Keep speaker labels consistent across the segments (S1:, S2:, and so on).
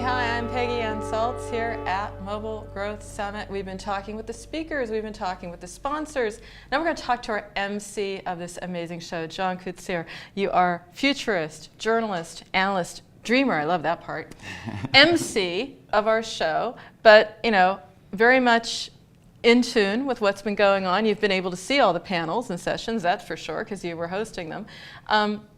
S1: Hi, I'm Peggy and Salz here at Mobile Growth Summit. We've been talking with the speakers, we've been talking with the sponsors. Now we're going to talk to our MC of this amazing show, John Koetsier. You are futurist, journalist, analyst, dreamer, I love that part, MC of our show, but very much in tune with what's been going on. You've been able to see all the panels and sessions, that's for sure, because you were hosting them.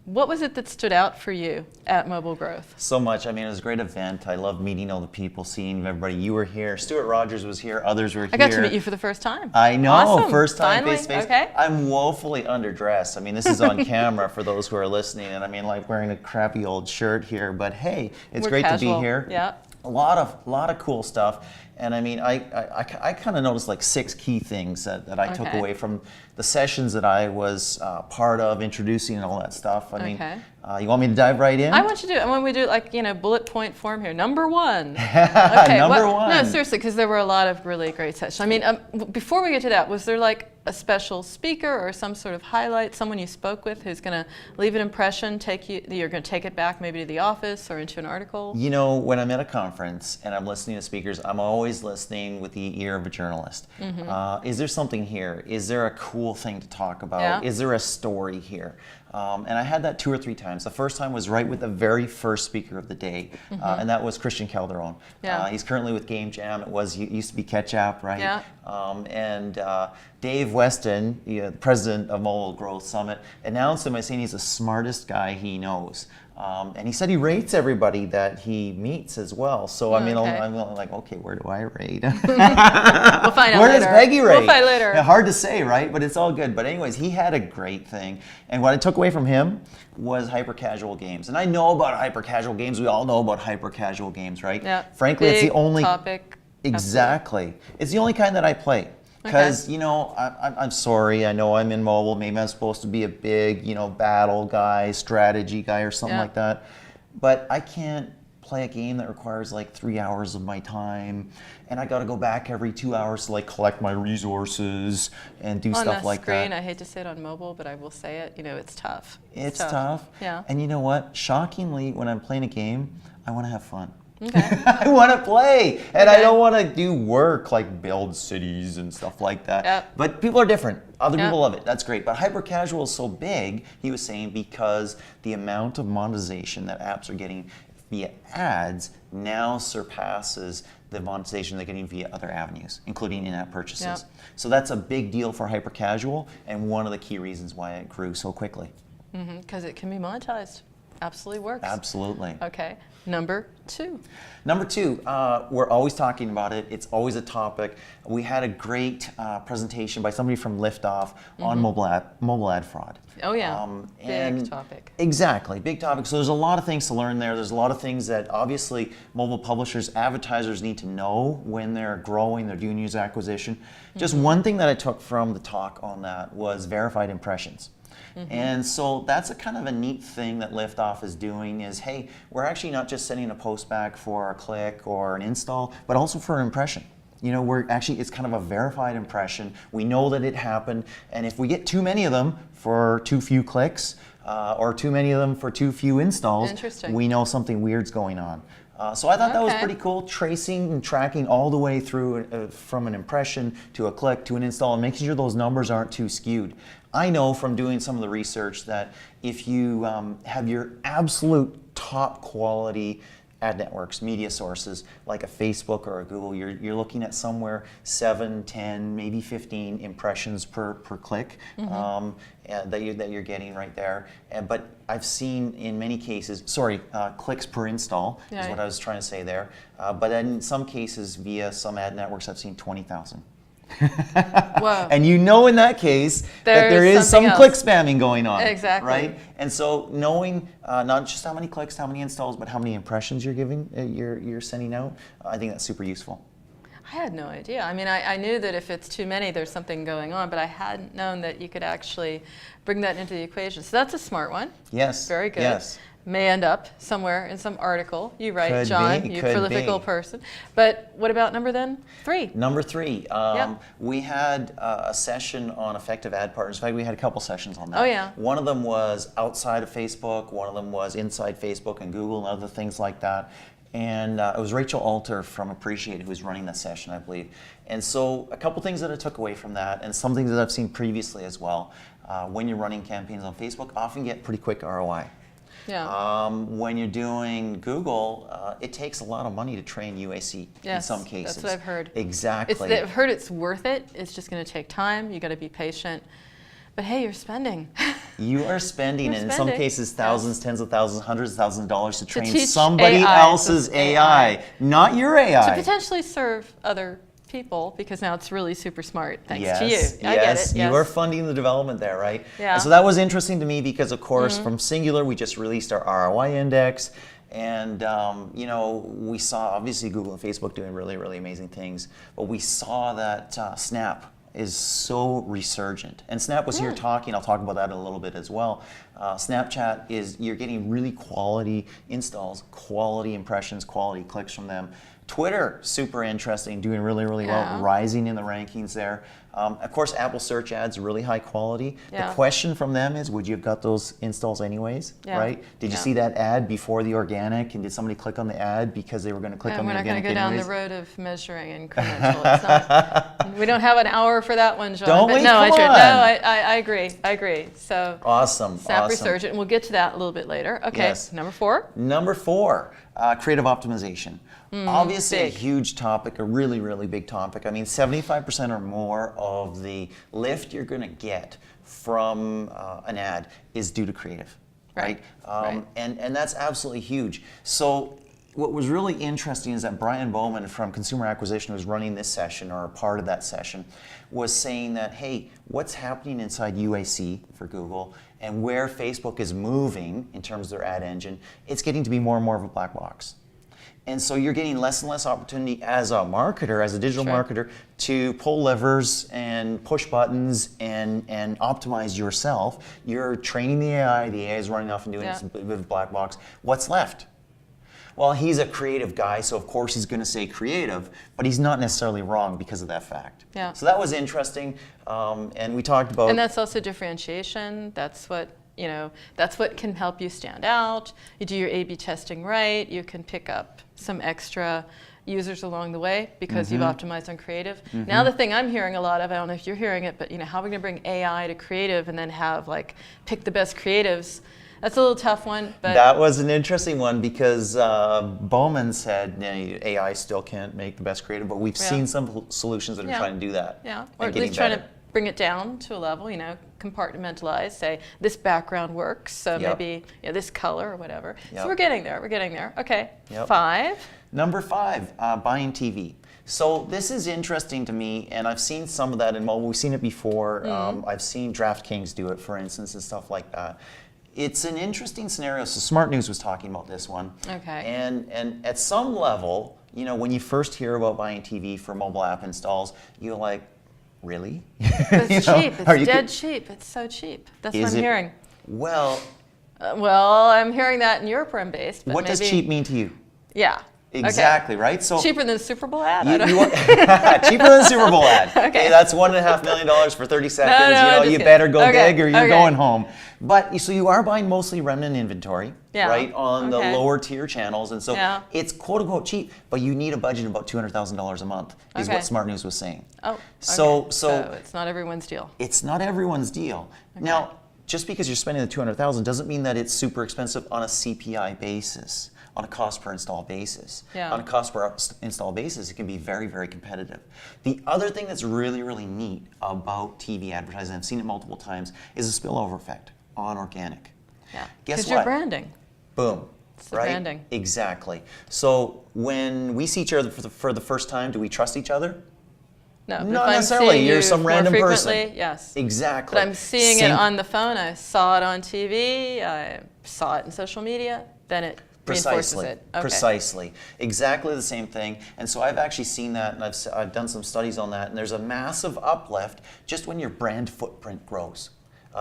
S1: What was it that stood out for you at Mobile Growth?
S2: So much. I mean, it was a great event. I loved meeting all the people, seeing everybody. You were here. Stuart Rogers was here. Others were here.
S1: I got to meet you for the first time.
S2: I know.
S1: Awesome.
S2: First time
S1: Finally.
S2: face to face.
S1: Okay.
S2: I'm woefully underdressed. I mean, this is on camera for those who are listening, and I mean, like wearing a crappy old shirt here. But hey, it's
S1: We're
S2: great
S1: casual.
S2: to be here.
S1: Yeah.
S2: A lot of cool stuff. And I mean, I kind of noticed like 6 key things that I took away from the sessions that I was part of, introducing and all that stuff. I mean, you want me to dive right in?
S1: I want you to. I want we do it like bullet point form here. Number 1.
S2: Number 1.
S1: No, seriously, because there were a lot of really great sessions. I mean, before we get to that, was there like a special speaker or some sort of highlight, someone you spoke with who's going to leave an impression, you're going to take it back maybe to the office or into an article?
S2: You know, when I'm at a conference and I'm listening to speakers, I'm always listening with the ear of a journalist. Is there something here? Is there a cool thing to talk about?
S1: Yeah.
S2: Is there a story here? And I had that 2 or 3 times. The first time was right with the very first speaker of the day, and that was Christian Calderon.
S1: Yeah.
S2: He's currently with Game Jam. It used to be Ketchup, right?
S1: Yeah.
S2: And Dave Weston, the president of Mobile Growth Summit, announced him by saying he's the smartest guy he knows. And he said he rates everybody that he meets as well. So I mean, I'm like, okay, where do I rate?
S1: We'll find out
S2: Where
S1: later.
S2: does Peggy rate?
S1: We'll find later.
S2: Yeah, hard to say, right? But it's all good. But anyways, he had a great thing. And what I took away from him was hyper-casual games. And I know about hyper-casual games. We all know about hyper-casual games, right?
S1: Yeah.
S2: Frankly, it's the only
S1: topic.
S2: Exactly.
S1: Absolutely. It's
S2: the only kind that I play. Because, I'm sorry, I know I'm in mobile, maybe I'm supposed to be a big, battle guy, strategy guy or something like that. But I can't play a game that requires like 3 hours of my time, and I got to go back every 2 hours to like collect my resources and do stuff like that. On
S1: the screen, I hate to say it on mobile, but I will say it, it's tough.
S2: It's tough.
S1: Yeah.
S2: And you know what? Shockingly, when I'm playing a game, I want to have fun.
S1: Okay.
S2: I want to play, and I don't want to do work like build cities and stuff like that.
S1: Yep.
S2: But people are different. Other people love it. That's great. But hyper-casual is so big, he was saying, because the amount of monetization that apps are getting via ads now surpasses the monetization they're getting via other avenues, including in-app purchases.
S1: Yep.
S2: So that's a big deal for hyper-casual, and one of the key reasons why it grew so quickly.
S1: Because it can be monetized. Absolutely works.
S2: Absolutely.
S1: Okay. Number 2.
S2: Number 2, we're always talking about it. It's always a topic. We had a great presentation by somebody from Liftoff on mobile ad fraud.
S1: Oh yeah,
S2: big
S1: topic.
S2: Exactly, big topic. So there's a lot of things to learn there. There's a lot of things that obviously mobile publishers, advertisers need to know when they're growing, they're doing user acquisition. Just one thing that I took from the talk on that was verified impressions. And so that's a kind of a neat thing that Liftoff is doing is, hey, we're actually not just sending a post back for a click or an install, but also for an impression. It's kind of a verified impression. We know that it happened, and if we get too many of them for too few clicks, or too many of them for too few installs, we know something weird's going on. So I thought that was pretty cool, tracing and tracking all the way through from an impression to a click to an install and making sure those numbers aren't too skewed. I know from doing some of the research that if you have your absolute top quality ad networks, media sources, like a Facebook or a Google, you're looking at somewhere 7, 10, maybe 15 impressions per click that you're getting right there. But I've seen in many cases, clicks per install is what I was trying to say there. But in some cases, via some ad networks, I've seen 20,000.
S1: Whoa.
S2: And in that case that there is some click spamming going on.
S1: Exactly.
S2: Right? And so knowing not just how many clicks, how many installs, but how many impressions you're giving, you're sending out, I think that's super useful.
S1: I had no idea. I mean, I knew that if it's too many, there's something going on, but I hadn't known that you could actually bring that into the equation. So that's a smart one.
S2: Yes.
S1: Very good.
S2: Yes.
S1: May end up somewhere in some article. You write,
S2: Could
S1: John,
S2: be,
S1: you
S2: could
S1: prolifical
S2: be.
S1: person. But what about number 3?
S2: Number 3, we had a session on effective ad partners. In fact, we had a couple sessions on that.
S1: Oh yeah.
S2: One of them was outside of Facebook. One of them was inside Facebook and Google and other things like that. And it was Rachel Alter from Appreciate who was running that session, I believe. And so a couple things that I took away from that, and some things that I've seen previously as well, when you're running campaigns on Facebook, often get pretty quick ROI.
S1: Yeah.
S2: When you're doing Google, it takes a lot of money to train UAC in some cases.
S1: That's what I've heard.
S2: Exactly.
S1: I've heard it's worth it. It's just going to take time. You got to be patient. But hey, you're spending.
S2: You are spending, and in some cases, thousands, tens of thousands, hundreds of thousands of dollars to train
S1: teach
S2: somebody
S1: AI,
S2: else's AI, not your AI.
S1: To potentially serve other people, because now it's really super smart thanks to you.
S2: Yes,
S1: I get it.
S2: you are funding the development there, right?
S1: Yeah.
S2: And so that was interesting to me because, of course, from Singular, we just released our ROI index. And, you know, we saw, obviously, Google and Facebook doing really, really amazing things. But we saw that Snap is so resurgent. And Snap was here talking, I'll talk about that in a little bit as well. Snapchat is, you're getting really quality installs, quality impressions, quality clicks from them. Twitter, super interesting, doing really, really well, rising in the rankings there. Of course, Apple search ads, really high quality. The question from them is, would you have got those installs anyways, right? Did you see that ad before the organic, and did somebody click on the ad because they were going to click on the organic
S1: anyways? We're not going to go
S2: anyways?
S1: down the road of measuring incremental. It's not, we don't have an hour for that one, John.
S2: Don't
S1: but
S2: we?
S1: No,
S2: Come on.
S1: I agree. I agree. So
S2: Awesome.
S1: Snap resurgent, and we'll get to that a little bit later. Okay,
S2: Yes.
S1: number 4.
S2: Number 4, creative optimization. Obviously a huge topic, a really, really big topic. I mean, 75% or more of the lift you're going to get from an ad is due to creative, right? And that's absolutely huge. So what was really interesting is that Brian Bowman from Consumer Acquisition, who was running this session, or a part of that session, was saying that, hey, what's happening inside UAC for Google and where Facebook is moving in terms of their ad engine, it's getting to be more and more of a black box. And so you're getting less and less opportunity as a marketer, as a digital marketer, to pull levers and push buttons and optimize yourself. You're training the AI is running off and doing it with black box. What's left? Well, he's a creative guy, so of course he's going to say creative, but he's not necessarily wrong because of that fact.
S1: Yeah.
S2: So that was interesting, and we talked about...
S1: And that's also differentiation. That's what, you know, that's what can help you stand out. You do your A/B testing right. You can pick up some extra users along the way because you've optimized on creative. Now the thing I'm hearing a lot of, I don't know if you're hearing it, but you know, how are we going to bring AI to creative and then have like pick the best creatives? That's a little tough one. But
S2: that was an interesting one because Bowman said AI still can't make the best creative, but we've seen some solutions that are trying to do that.
S1: Yeah, or at least trying to bring it down to a level, you know, compartmentalize, say this background works, so maybe this color or whatever. So we're getting there, Okay, 5.
S2: Number 5, buying TV. So this is interesting to me, and I've seen some of that in mobile. We've seen it before. I've seen DraftKings do it, for instance, and stuff like that. It's an interesting scenario. So Smart News was talking about this one.
S1: Okay.
S2: And at some level, you know, when you first hear about buying TV for mobile app installs, you're like, really?
S1: It's cheap. It's dead cheap. It's so cheap. That's what I'm hearing.
S2: Well,
S1: I'm hearing that in Europe where I'm based. But
S2: what does cheap mean to you?
S1: Yeah.
S2: Exactly, right? So
S1: cheaper than the Super Bowl ad?
S2: Cheaper than the Super Bowl ad. Okay, that's $1.5 million for 30 seconds.
S1: No,
S2: you better go big or you're going home. But so you are buying mostly remnant inventory, right, on the lower tier channels, and so it's quote unquote cheap, but you need a budget of about $200,000 a month, is what Smart News was saying.
S1: Oh,
S2: so
S1: it's not everyone's deal.
S2: It's not everyone's deal. Now, just because you're spending the $200,000 doesn't mean that it's super expensive on a CPI basis. On a cost per install basis. On a cost per install basis, it can be very, very competitive. The other thing that's really, really neat about TV advertising, I've seen it multiple times, is a spillover effect on organic.
S1: Yeah,
S2: guess what?
S1: Because you're branding.
S2: Boom.
S1: It's the branding.
S2: Exactly. So when we see each other for the first time, do we trust each other?
S1: No,
S2: not necessarily. You're some random person.
S1: Yes.
S2: Exactly.
S1: But I'm seeing it on the phone. I saw it on TV. I saw it in social media. Then it
S2: Precisely.
S1: Reinforces it. Okay.
S2: Precisely. Exactly the same thing. And so I've actually seen that, and I've done some studies on that, and there's a massive uplift just when your brand footprint grows.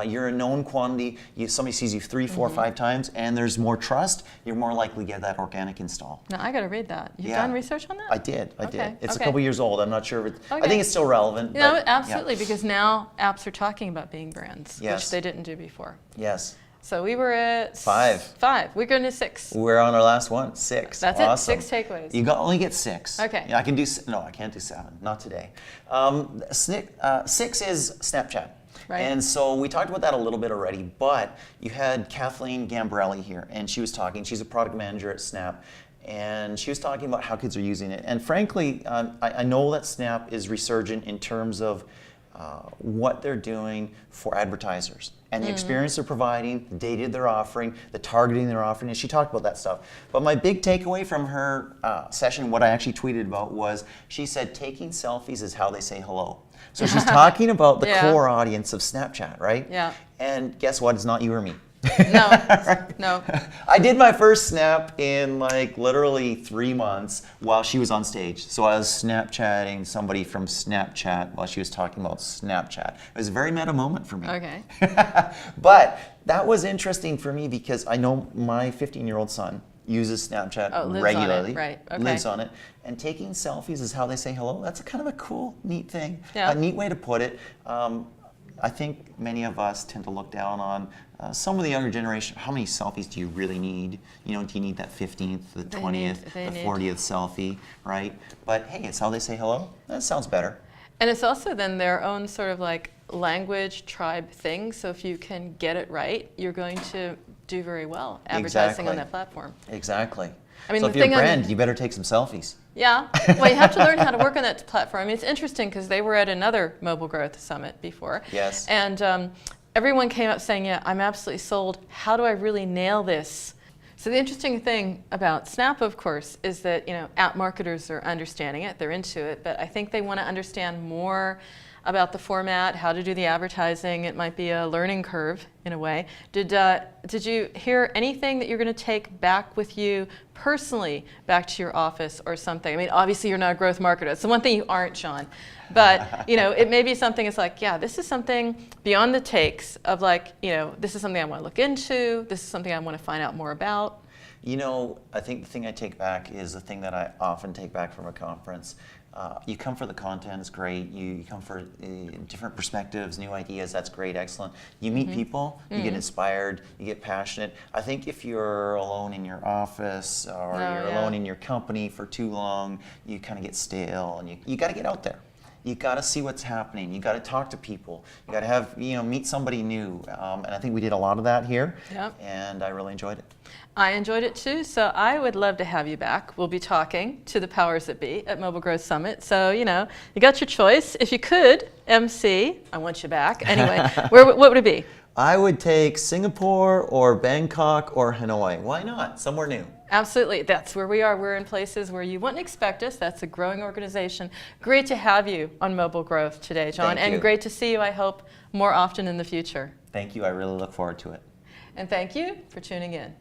S2: You're a known quantity. Somebody sees you 3, 4, 5 times, and there's more trust. You're more likely to get that organic install.
S1: Now I got to read that. You've done research on that?
S2: I did. It's a couple years old. I'm not sure if I think it's still relevant.
S1: No, absolutely, because now apps are talking about being brands, which they didn't do before.
S2: Yes.
S1: So we were at
S2: 5.
S1: 5. We're going to 6.
S2: We're on our last one, 6.
S1: That's
S2: awesome.
S1: it. 6 takeaways.
S2: You only get 6.
S1: Okay.
S2: Yeah, I can do, no, I can't do 7, not today. 6 is Snapchat.
S1: Right.
S2: And so we talked about that a little bit already, but you had Kathleen Gambrelli here, and she was talking. She's a product manager at Snap, and she was talking about how kids are using it. And frankly, I know that Snap is resurgent in terms of what they're doing for advertisers and the experience they're providing, the data they're offering, the targeting they're offering, and she talked about that stuff. But my big takeaway from her session, what I actually tweeted about, was she said taking selfies is how they say hello. So she's talking about the core audience of Snapchat, right?
S1: Yeah.
S2: And guess what? It's not you or me.
S1: No,
S2: Right?
S1: no.
S2: I did my first snap in like literally 3 months while she was on stage. So I was Snapchatting somebody from Snapchat while she was talking about Snapchat. It was a very meta moment for me.
S1: Okay.
S2: But that was interesting for me because I know my 15-year-old son uses Snapchat regularly,
S1: on it. Right. Okay.
S2: lives on it, and taking selfies is how they say hello. That's a kind of a cool, neat thing,
S1: Yeah.
S2: a neat way to put it. I think many of us tend to look down on some of the younger generation. How many selfies do you really need? You know, do you need that 15th, the 20th, the 40th selfie, right? But hey, it's how they say hello. That sounds better.
S1: And it's also then their own sort of like language tribe thing. So if you can get it right, you're going to do very well advertising on that platform.
S2: Exactly.
S1: I mean,
S2: so
S1: the
S2: if you're a
S1: thing
S2: brand, you better take some selfies.
S1: Yeah, well, you have to learn how to work on that platform. I mean, it's interesting because they were at another mobile growth summit before.
S2: Yes.
S1: And everyone came up saying, yeah, I'm absolutely sold. How do I really nail this? So the interesting thing about Snap, of course, is that, you know, app marketers are understanding it, they're into it, but I think they want to understand more about the format, how to do the advertising. It might be a learning curve in a way. Did you hear anything that you're going to take back with you personally back to your office or something? I mean, obviously you're not a growth marketer. It's the one thing you aren't, Sean. But, you know, it may be something it's like, yeah, this is something beyond the takes of like, you know, this is something I want to look into. This is something I want to find out more about.
S2: You know, I think the thing I take back is the thing that I often take back from a conference. You come for the content, it's great. You come for different perspectives, new ideas, that's great, excellent. You meet people, you get inspired, you get passionate. I think if you're alone in your office or you're alone in your company for too long, you kind of get stale, and you got to get out there. You got to see what's happening. You got to talk to people. You got to have, you know, meet somebody new. And I think we did a lot of that here.
S1: Yep.
S2: And I really enjoyed it.
S1: I enjoyed it too, so I would love to have you back. We'll be talking to the powers that be at Mobile Growth Summit. So, you know, you got your choice. If you could, MC, I want you back. Anyway, what would it be?
S2: I would take Singapore or Bangkok or Hanoi. Why not? Somewhere new.
S1: Absolutely. That's where we are. We're in places where you wouldn't expect us. That's a growing organization. Great to have you on Mobile Growth today, John.
S2: Thank you.
S1: And great to see you, I hope, more often in the future.
S2: Thank you. I really look forward to it.
S1: And thank you for tuning in.